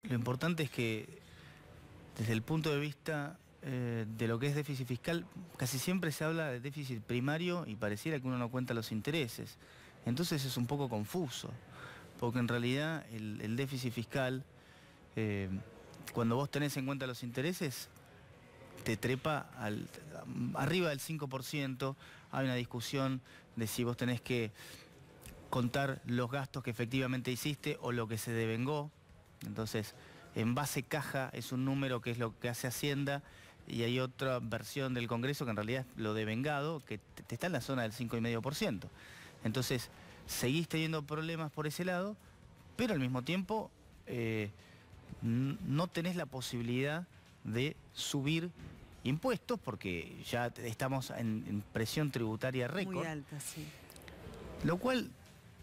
Lo importante es que desde el punto de vista de lo que es déficit fiscal, casi siempre se habla de déficit primario y pareciera que uno no cuenta los intereses. Entonces es un poco confuso, porque en realidad el déficit fiscal, cuando vos tenés en cuenta los intereses, te trepa arriba del 5%. Hay una discusión de si vos tenés que contar los gastos que efectivamente hiciste o lo que se devengó. Entonces, en base caja es un número que es lo que hace Hacienda, y hay otra versión del Congreso que en realidad es lo devengado, que te está en la zona del 5,5%. Entonces, seguís teniendo problemas por ese lado, pero al mismo tiempo no tenés la posibilidad de subir impuestos porque ya estamos en presión tributaria récord. Muy alta, sí. Lo cual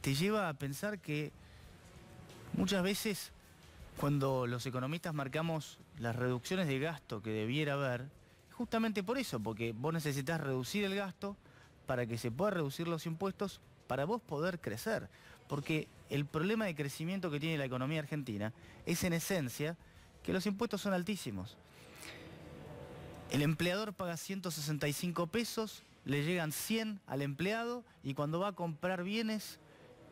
te lleva a pensar que muchas veces cuando los economistas marcamos las reducciones de gasto que debiera haber, justamente por eso, porque vos necesitas reducir el gasto para que se puedan reducir los impuestos para vos poder crecer. Porque el problema de crecimiento que tiene la economía argentina es en esencia que los impuestos son altísimos. El empleador paga 165 pesos, le llegan 100 al empleado y cuando va a comprar bienes,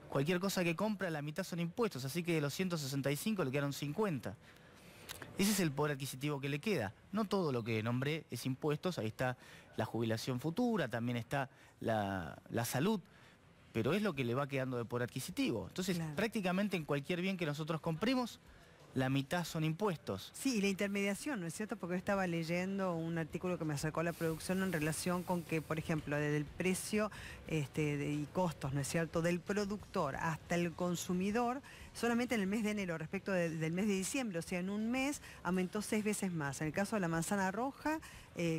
cualquier cosa que compra, la mitad son impuestos, así que de los 165 le quedaron 50. Ese es el poder adquisitivo que le queda. No todo lo que nombré es impuestos, ahí está la jubilación futura, también está la salud, pero es lo que le va quedando de poder adquisitivo. Entonces, claro, prácticamente en cualquier bien que nosotros compremos, la mitad son impuestos. Sí, y la intermediación, ¿no es cierto? Porque yo estaba leyendo un artículo que me sacó la producción en relación con que, por ejemplo, desde el precio y costos, ¿no es cierto?, del productor hasta el consumidor, solamente en el mes de enero respecto del mes de diciembre, o sea, en un mes aumentó 6 veces más. En el caso de la manzana roja,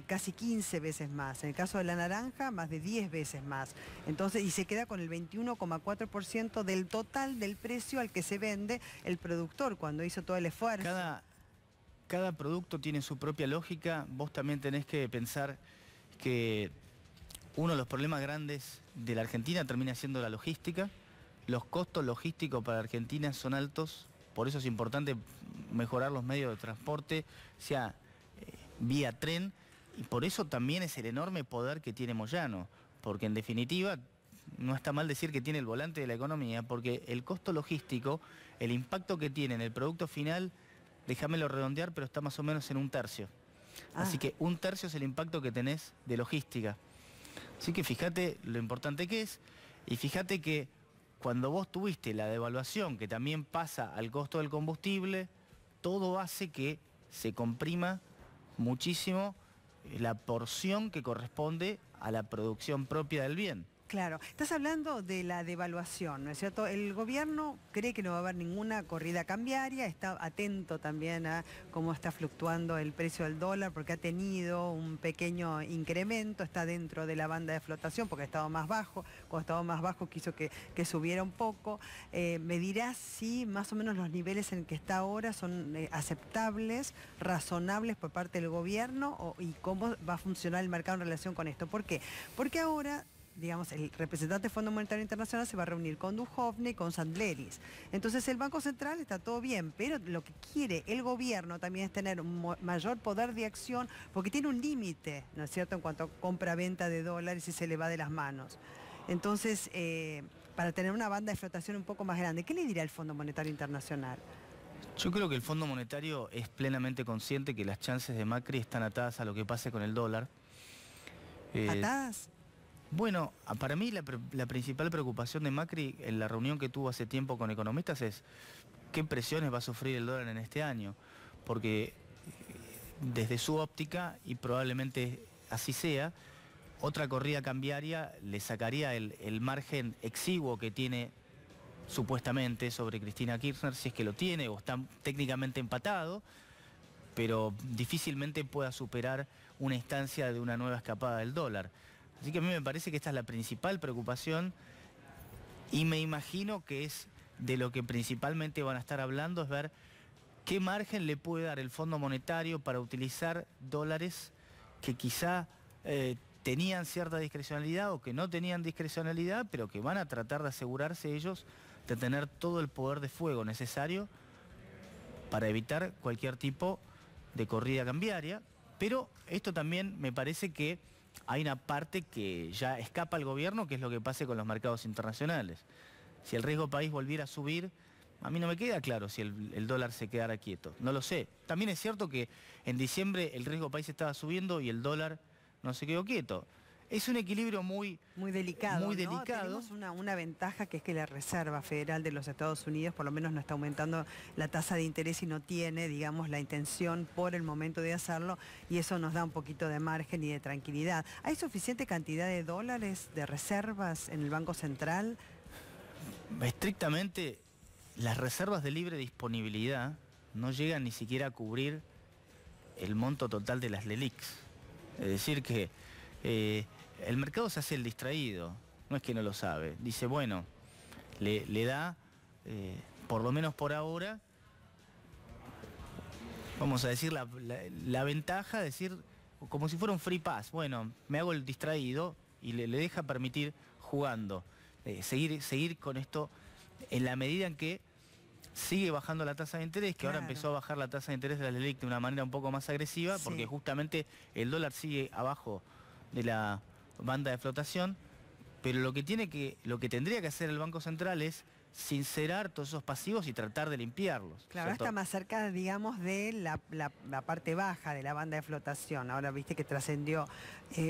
casi 15 veces más. En el caso de la naranja, más de 10 veces más. Entonces, y se queda con el 21,4% del total del precio al que se vende el productor cuando hizo todo el esfuerzo. Cada producto tiene su propia lógica. Vos también tenés que pensar que uno de los problemas grandes de la Argentina termina siendo la logística. Los costos logísticos para Argentina son altos, por eso es importante mejorar los medios de transporte, sea vía tren, y por eso también es el enorme poder que tiene Moyano, porque en definitiva no está mal decir que tiene el volante de la economía, porque el costo logístico, el impacto que tiene en el producto final, déjamelo redondear, pero está más o menos en 1/3. Así que 1/3 es el impacto que tenés de logística. Así que fíjate lo importante que es, y fíjate que cuando vos tuviste la devaluación que también pasa al costo del combustible, todo hace que se comprima muchísimo la porción que corresponde a la producción propia del bien. Claro, estás hablando de la devaluación, ¿no es cierto? El gobierno cree que no va a haber ninguna corrida cambiaria, está atento también a cómo está fluctuando el precio del dólar, porque ha tenido un pequeño incremento, está dentro de la banda de flotación, porque ha estado más bajo, cuando estaba más bajo quiso que subiera un poco. ¿Me dirás si más o menos los niveles en que está ahora son aceptables, razonables por parte del gobierno, y cómo va a funcionar el mercado en relación con esto? ¿Por qué? Porque ahora, digamos, el representante del Fondo Monetario Internacional se va a reunir con Duhovne y con Sandleris. Entonces el Banco Central está todo bien, pero lo que quiere el gobierno también es tener un mayor poder de acción, porque tiene un límite, ¿no es cierto?, en cuanto a compra-venta de dólares y se le va de las manos. Entonces, para tener una banda de flotación un poco más grande, ¿qué le dirá el Fondo Monetario Internacional? Yo creo que el Fondo Monetario es plenamente consciente que las chances de Macri están atadas a lo que pase con el dólar. ¿Atadas? Bueno, para mí la principal preocupación de Macri en la reunión que tuvo hace tiempo con economistas es qué presiones va a sufrir el dólar en este año, porque desde su óptica, y probablemente así sea, otra corrida cambiaria le sacaría el margen exiguo que tiene supuestamente sobre Cristina Kirchner, si es que lo tiene o está técnicamente empatado, pero difícilmente pueda superar una instancia de una nueva escapada del dólar. Así que a mí me parece que esta es la principal preocupación, y me imagino que es de lo que principalmente van a estar hablando, es ver qué margen le puede dar el Fondo Monetario para utilizar dólares que quizá tenían cierta discrecionalidad o que no tenían discrecionalidad, pero que van a tratar de asegurarse ellos de tener todo el poder de fuego necesario para evitar cualquier tipo de corrida cambiaria, pero esto también me parece que hay una parte que ya escapa al gobierno, que es lo que pase con los mercados internacionales. Si el riesgo país volviera a subir, a mí no me queda claro si el dólar se quedara quieto, no lo sé. También es cierto que en diciembre el riesgo país estaba subiendo y el dólar no se quedó quieto. Es un equilibrio muy delicado, muy ¿no? delicado. Tenemos una ventaja, que es que la Reserva Federal de los Estados Unidos por lo menos no está aumentando la tasa de interés y no tiene, digamos, la intención por el momento de hacerlo, y eso nos da un poquito de margen y de tranquilidad. ¿Hay suficiente cantidad de dólares de reservas en el Banco Central? Estrictamente, las reservas de libre disponibilidad no llegan ni siquiera a cubrir el monto total de las LELIQs. Es decir que el mercado se hace el distraído, no es que no lo sabe. Dice, bueno, le da, por lo menos por ahora, vamos a decir, la ventaja de decir, como si fuera un free pass. Bueno, me hago el distraído y le deja permitir jugando. Seguir con esto en la medida en que sigue bajando la tasa de interés, que Claro. ahora empezó a bajar la tasa de interés de la LELIQ de una manera un poco más agresiva, Sí. porque justamente el dólar sigue abajo de la banda de flotación, pero lo que tendría que hacer el Banco Central es sincerar todos esos pasivos y tratar de limpiarlos. Claro, ¿cierto? está más cerca, digamos, de la parte baja de la banda de flotación. Ahora viste que trascendió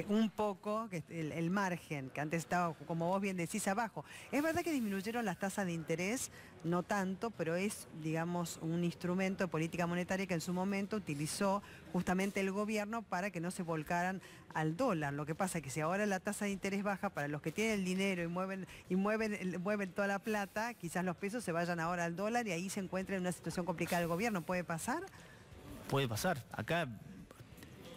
un poco que el margen, que antes estaba, como vos bien decís, abajo. Es verdad que disminuyeron las tasas de interés, no tanto, pero es, digamos, un instrumento de política monetaria que en su momento utilizó justamente el gobierno para que no se volcaran al dólar. Lo que pasa es que si ahora la tasa de interés baja, para los que tienen el dinero y mueven toda la plata, quizás los pesos se vayan ahora al dólar y ahí se encuentra en una situación complicada el gobierno. ¿Puede pasar? Puede pasar. Acá,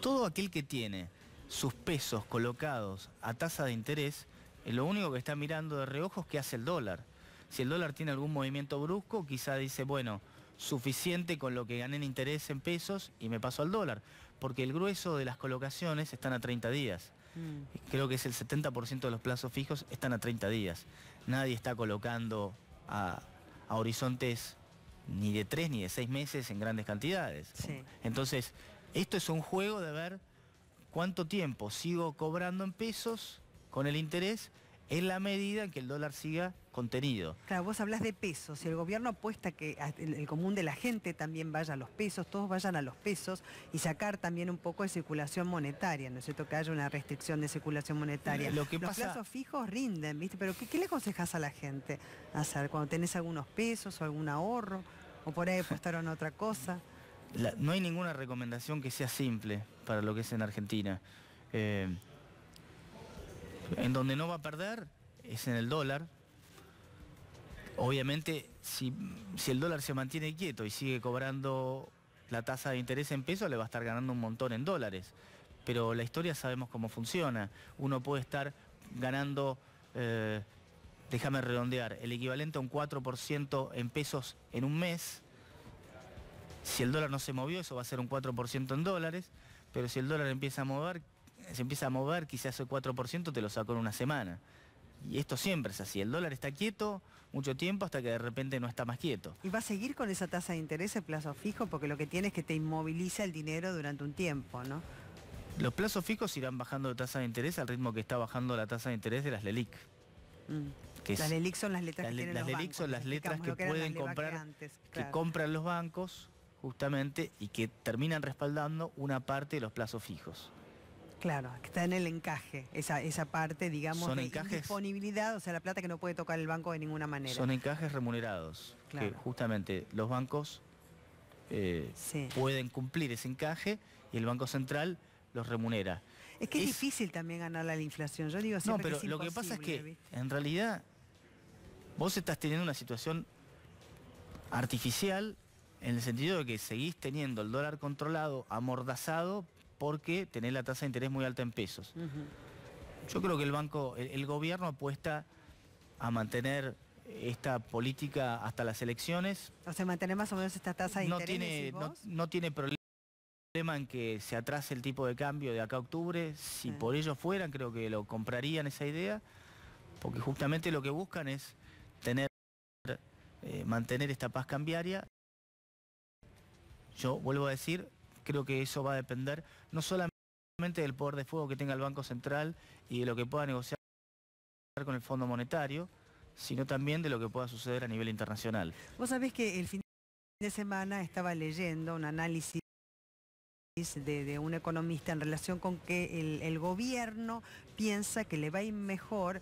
todo aquel que tiene sus pesos colocados a tasa de interés, lo único que está mirando de reojo es qué hace el dólar. Si el dólar tiene algún movimiento brusco, quizá dice, bueno, suficiente con lo que gané en interés en pesos y me paso al dólar. Porque el grueso de las colocaciones están a 30 días. Creo que es el 70% de los plazos fijos están a 30 días. Nadie está colocando a horizontes ni de 3 ni de 6 meses en grandes cantidades. Sí. Entonces, esto es un juego de ver cuánto tiempo sigo cobrando en pesos con el interés en la medida en que el dólar siga contenido. Claro, vos hablás de pesos. Si el gobierno apuesta que el común de la gente también vaya a los pesos, todos vayan a los pesos, y sacar también un poco de circulación monetaria, ¿no es cierto? Que haya una restricción de circulación monetaria. Lo que los pasa... plazos fijos rinden, ¿viste? Pero ¿qué le aconsejas a la gente hacer cuando tenés algunos pesos o algún ahorro? O por ahí apostaron a otra cosa. No hay ninguna recomendación que sea simple para lo que es en Argentina. En donde no va a perder es en el dólar. Obviamente, si el dólar se mantiene quieto y sigue cobrando la tasa de interés en pesos, le va a estar ganando un montón en dólares. Pero la historia sabemos cómo funciona. Uno puede estar ganando, déjame redondear, el equivalente a un 4% en pesos en un mes. Si el dólar no se movió, eso va a ser un 4% en dólares. Pero si el dólar se empieza a mover, quizás ese 4% te lo sacó en una semana. Y esto siempre es así. El dólar está quieto mucho tiempo hasta que de repente no está más quieto. ¿Y va a seguir con esa tasa de interés en plazo fijo? Porque lo que tiene es que te inmoviliza el dinero durante un tiempo, ¿no? Los plazos fijos irán bajando de tasa de interés al ritmo que está bajando la tasa de interés de las LELIQ. Las LELIQ son las letras que tienen los LELIQ bancos, son las letras que eran pueden las LEVAC comprar, de antes, que claro. compran los bancos justamente y que terminan respaldando una parte de los plazos fijos. Claro, que está en el encaje, esa parte, digamos, Son de encajes, disponibilidad, o sea, la plata que no puede tocar el banco de ninguna manera. son encajes remunerados, Claro. que justamente los bancos Sí. pueden cumplir ese encaje y el Banco Central los remunera. Es que es difícil también ganarle a la inflación, yo digo No, siempre pero que es lo que pasa es que imposible, ¿viste? en realidad vos estás teniendo una situación artificial en el sentido de que seguís teniendo el dólar controlado, amordazado, porque tenés la tasa de interés muy alta en pesos. Yo creo que el gobierno apuesta a mantener esta política hasta las elecciones. O sea, mantener más o menos esta tasa de interés, ¿decís vos? No tiene problema en que se atrase el tipo de cambio de acá a octubre. Si por ellos fueran, creo que lo comprarían esa idea, porque justamente lo que buscan es mantener esta paz cambiaria Yo vuelvo a decir, creo que eso va a depender no solamente del poder de fuego que tenga el Banco Central y de lo que pueda negociar con el Fondo Monetario, sino también de lo que pueda suceder a nivel internacional. Vos sabés que el fin de semana estaba leyendo un análisis de un economista en relación con que el gobierno piensa que le va a ir mejor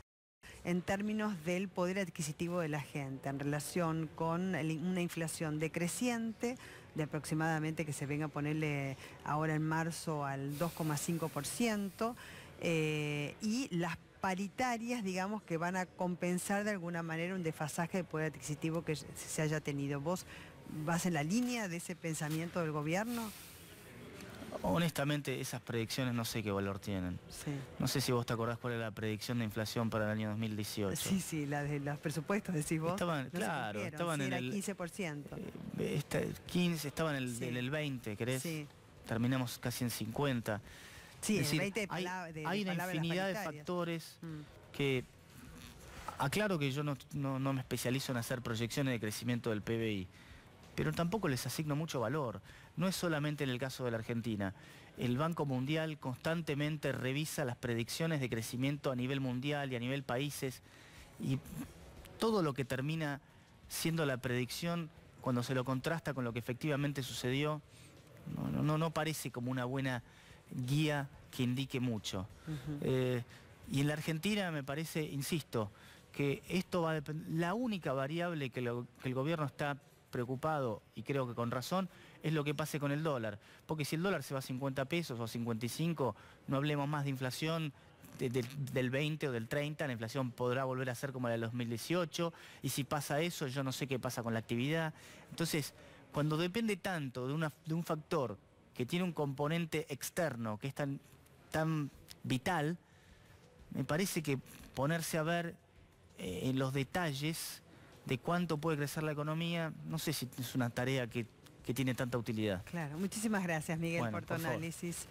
en términos del poder adquisitivo de la gente, en relación con una inflación decreciente de aproximadamente, que se venga a ponerle ahora en marzo al 2,5%, y las paritarias, digamos, que van a compensar de alguna manera un desfasaje de poder adquisitivo que se haya tenido. ¿Vos vas en la línea de ese pensamiento del gobierno? Honestamente, esas predicciones no sé qué valor tienen. Sí. No sé si vos te acordás cuál era la predicción de inflación para el año 2018. Sí, la de los presupuestos, decís vos. Estaban, no claro, estaban sí, en era el 15%. 15, estaban en Sí. el 20, ¿querés? Sí. Terminamos casi en 50. Sí, Es decir, el 20 hay una infinidad de factores que... Aclaro que yo no me especializo en hacer proyecciones de crecimiento del PBI, pero tampoco les asigno mucho valor. No es solamente en el caso de la Argentina. El Banco Mundial constantemente revisa las predicciones de crecimiento a nivel mundial y a nivel países, y todo lo que termina siendo la predicción, cuando se lo contrasta con lo que efectivamente sucedió, no parece como una buena guía que indique mucho. Y en la Argentina me parece, insisto, que esto va a depender. La única variable que el gobierno está preocupado, y creo que con razón, es lo que pase con el dólar. Porque si el dólar se va a 50 pesos o a 55, no hablemos más de inflación del 20 o del 30, la inflación podrá volver a ser como la del 2018, y si pasa eso, yo no sé qué pasa con la actividad. Entonces, cuando depende tanto de un factor que tiene un componente externo que es tan vital, me parece que ponerse a ver en los detalles de cuánto puede crecer la economía, no sé si es una tarea que tiene tanta utilidad. Claro, muchísimas gracias, Miguel, Bueno, por tu por favor. análisis.